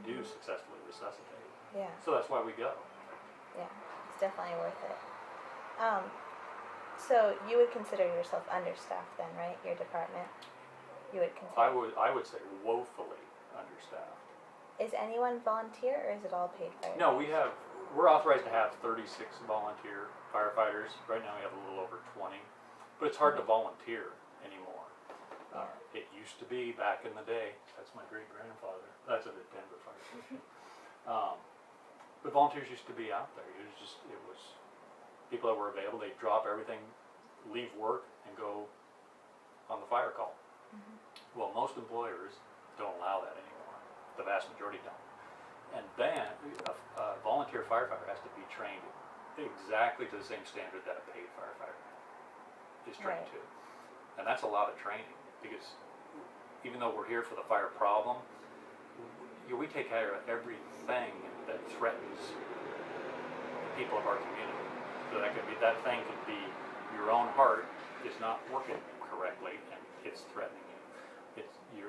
do successfully resuscitate. Yeah. So that's why we go. Yeah. It's definitely worth it. So you would consider yourself understaffed then, right? Your department? You would consider. I would say woefully understaffed. Is anyone volunteer or is it all paid firefighters? No, we're authorized to have 36 volunteer firefighters. Right now we have a little over 20, but it's hard to volunteer anymore. It used to be back in the day. That's my great grandfather. That's at the Denver Fire Station. But volunteers used to be out there. It was people that were available. They'd drop everything, leave work, and go on the fire call. Mhm. Well, most employers don't allow that anymore. The vast majority don't. And then a volunteer firefighter has to be trained exactly to the same standard that a paid firefighter is trained Right. to. And that's a lot of training, because even though we're here for the fire problem, we take care of everything that threatens the people of our community. So that thing could be your own heart is not working correctly and it's threatening you.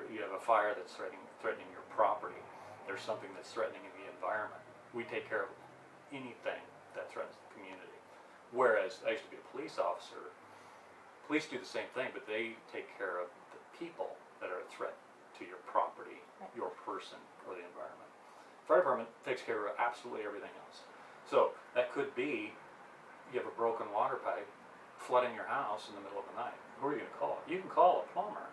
You have a fire that's threatening your property. There's something that's threatening the environment. We take care of anything that threatens the community. Whereas I used to be a police officer. Police do the same thing, but they take care of the people that are a threat to your property, Right. your person, or the environment. Fire department takes care of absolutely everything else. So that could be you have a broken water pipe flooding your house in the middle of the night. Who are you going to call? You can call a plumber,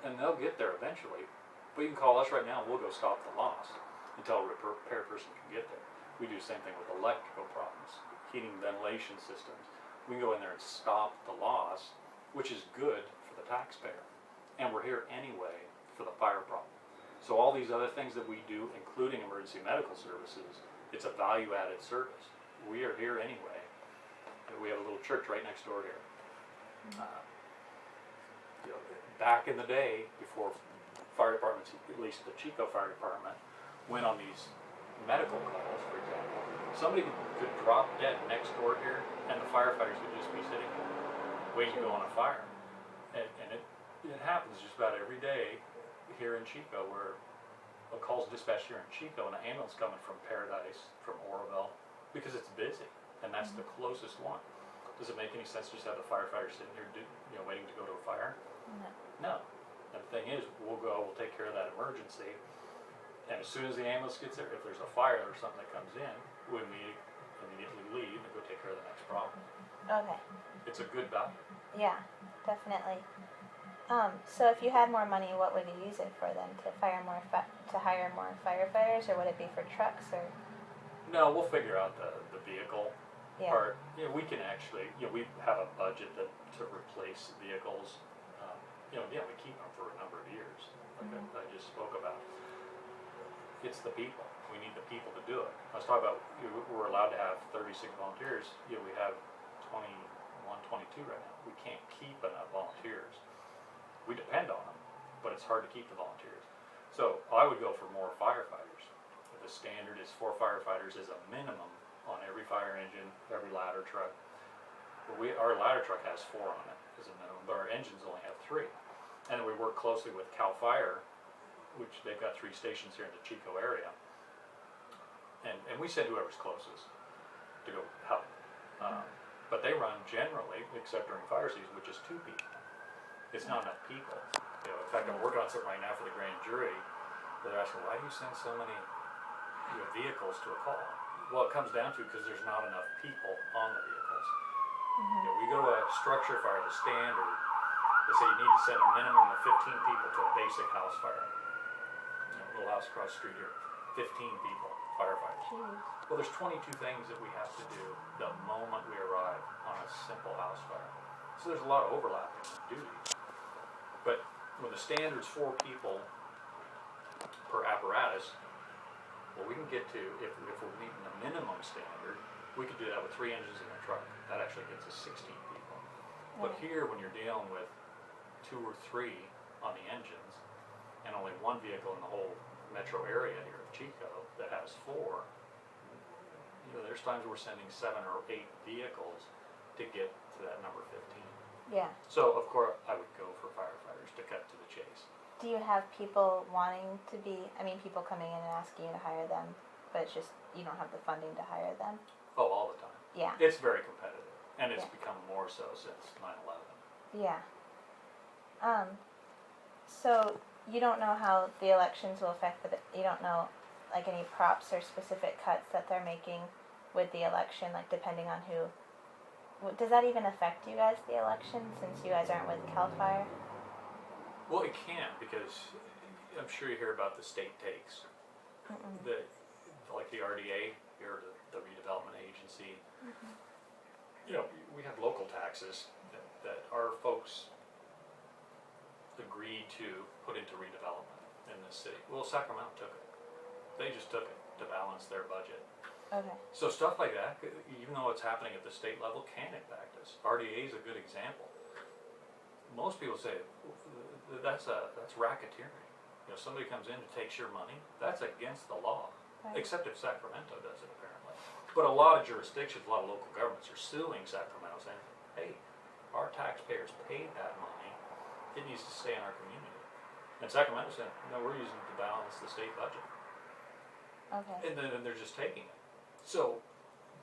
and they'll get there eventually. But you can call us right now, and we'll go stop the loss until a repair person can get there. We do the same thing with electrical problems, heating, ventilation systems. We can go in there and stop the loss, which is good for the taxpayer. And we're here anyway for the fire problem. So all these other things that we do, including emergency medical services, it's a value-added service. We are here anyway. We have a little church right next door here. Back in the day, before fire departments, at least the Chico Fire Department, went on these medical calls, for example, somebody could drop dead next door here, and the firefighters would just be sitting there, waiting to go on a fire. And it happens just about every day here in Chico, where a call's dispatched here in Chico, and an ambulance coming from Paradise, from Oroville, because it's busy, and that's the closest one. Does it make any sense to just have the firefighter sitting here, waiting to go to a fire? No. No. And the thing is, we'll take care of that emergency, and as soon as the ambulance gets there, if there's a fire or something that comes in, we immediately leave and go take care of the next problem. Okay. It's a good value. Yeah, definitely. So if you had more money, what would you use it for then? To hire more firefighters, or would it be for trucks or? No, we'll figure out the vehicle Yeah. part. We can actually, we have a budget to replace vehicles. Again, we keep them for a number of years, like I just spoke about. It's the people. We need the people to do it. I was talking about, we're allowed to have 36 volunteers. We have 21, 22 right now. We can't keep enough volunteers. We depend on them, but it's hard to keep the volunteers. So I would go for more firefighters. If the standard is 4 firefighters as a minimum on every fire engine, every ladder truck. But our ladder truck has 4 on it as a minimum, but our engines only have 3. And we work closely with CAL FIRE, which they've got 3 stations here in the Chico area. And we send whoever's closest to go help. But they run generally, except during fire season, which is 2 people. It's not enough people. In fact, I'm working on something right now for the grand jury. They're asking, why do you send so many vehicles to a call? Well, it comes down to because there's not enough people on the vehicles. We go to a structure fire, the standard, they say you need to send a minimum of 15 people to a basic house fire. Little house across the street here, 15 people, firefighters. Jeez. Well, there's 22 things that we have to do the moment we arrive on a simple house fire. So there's a lot of overlapping duties. But when the standard's 4 people per apparatus, well, we can get to, if we're meeting the minimum standard, we could do that with 3 engines in a truck. That actually gets us 16 people. But here, when you're dealing with 2 or 3 on the engines, and only 1 vehicle in the whole metro area here of Chico that has 4, there's times we're sending 7 or 8 vehicles to get to that number 15. Yeah. So, of course, I would go for firefighters to cut to the chase. Do you have people wanting to be, people coming in and asking you to hire them, but it's just, you don't have the funding to hire them? Oh, all the time. Yeah, It's very competitive, and it's Yeah. become more so since 9/11. yeah. So you don't know how the elections will affect you don't know, like, any props or specific cuts that they're making with the election, like, depending on who, does that even affect you guys, the election, since you guys aren't with CAL FIRE? Well, it can, because I'm sure you hear about the state takes. Mm-mm. Like the RDA, or the redevelopment agency. Mhm. You know, we have local taxes that our folks agreed to put into redevelopment in this city. Well, Sacramento took it. They just took it to balance their budget. Okay, So stuff like that, even though it's happening at the state level, can impact us. RDA is a good example. Most people say that's racketeering. You know, somebody comes in and takes your money. That's against the law, right, except if Sacramento does it apparently. But a lot of jurisdictions, a lot of local governments are suing Sacramento, saying, "Hey, our taxpayers paid that money. It needs to stay in our community." And Sacramento said, "No, we're using it to balance the state budget." okay, And then they're just taking it. So,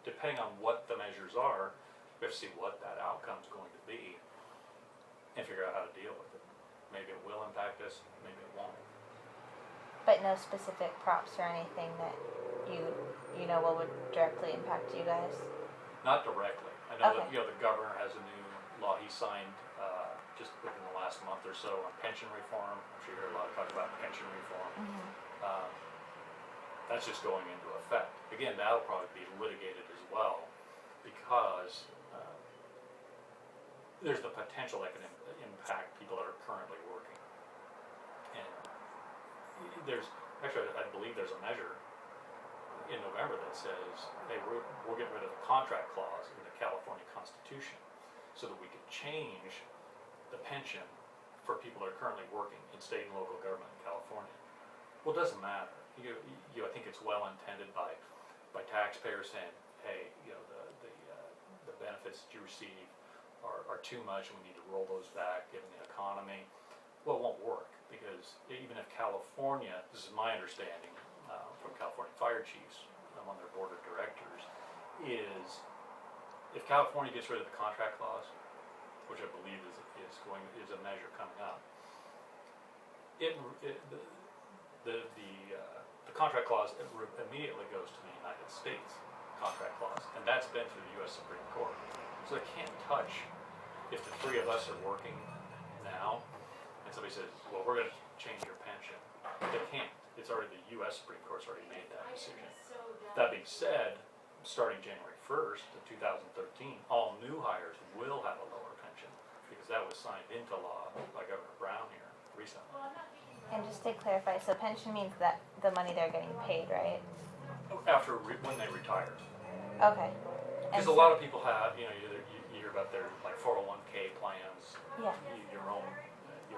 depending on what the measures are, we have to see what that outcome's going to be and figure out how to deal with it. Maybe it will impact us, maybe it won't. but no specific props or anything that you know what would directly impact you guys? Not directly. I know that, Okay. you know, the governor has a new law he signed, just within the last month or so on pension reform. I'm sure you heard a lot of talk about pension reform. Mm-hmm. That's just going into effect. Again, that'll probably be litigated as well, because there's the potential that can impact people that are currently working. And there's, actually, I believe there's a measure in November that says, hey, we're getting rid of the contract clause in the California Constitution so that we can change the pension for people that are currently working in state and local government in California. Well, it doesn't matter. I think it's well intended by taxpayers saying, hey, you know, the benefits that you receive are too much and we need to roll those back given the economy. Well, it won't work, because even if California, this is my understanding from California fire chiefs, I'm on their board of directors, is if California gets rid of the contract clause, which I believe is a measure coming up, the contract clause immediately goes to the United States contract clause, and that's been through the U.S. Supreme Court. So they can't touch, if the three of us are working now, and somebody says, well, we're going to change your pension, they can't. It's already, the U.S. Supreme Court's already made that decision. That being said, starting January 1st of 2013, all new hires will have a lower pension, because that was signed into law by Governor Brown here recently. And just to clarify, so pension means that the money they're getting paid, right? After, when they retire. Okay. Because a lot of people have, you know, you hear about their like 401k plans, Yeah. your own,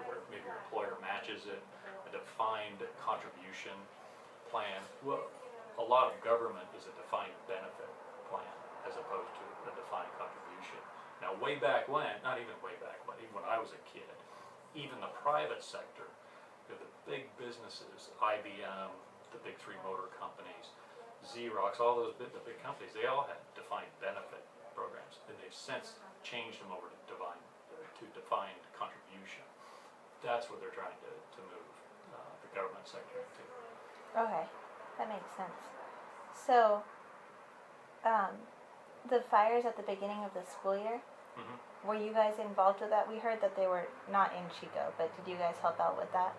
where maybe your employer matches it, a defined contribution plan. Well, a lot of government is a defined benefit plan as opposed to a defined contribution. Now, way back when, not even way back when, even when I was a kid, even the private sector, the big businesses, IBM, the big three motor companies, Xerox, all those the big companies, they all had defined benefit programs, and they've since changed them over to defined contribution. That's what they're trying to move the government sector to. Okay, that makes sense. So, the fires at the beginning of the school year, Mm-hmm. were you guys involved with that? We heard that they were not in Chico, but did you guys help out with that?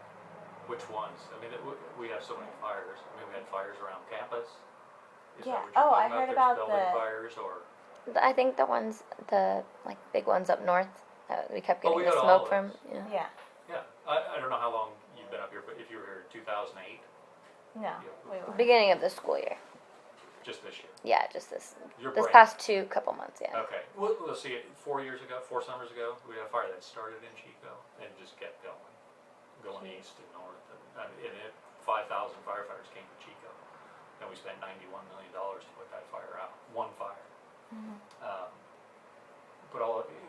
Which ones? I mean, we have so many fires. I mean, we had fires around campus. Is Yeah. that what you're Oh, I talking heard There's about building the- fires, or I think the like big ones up north that we kept Oh, getting we the had all smoke of from. those. Yeah. Yeah. yeah. I don't know how long you've been up here, but if you were here in 2008, No, we were. Beginning of the school year. just this year. Yeah, just this Your this break. past couple months. Yeah. Okay. Well, let's see. 4 summers ago, we had a fire that started in Chico and just kept going Jeez. east and north, and 5,000 firefighters came to Chico, and we spent $91 million to put that fire out. One fire. Mhm.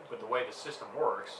But the way the system works,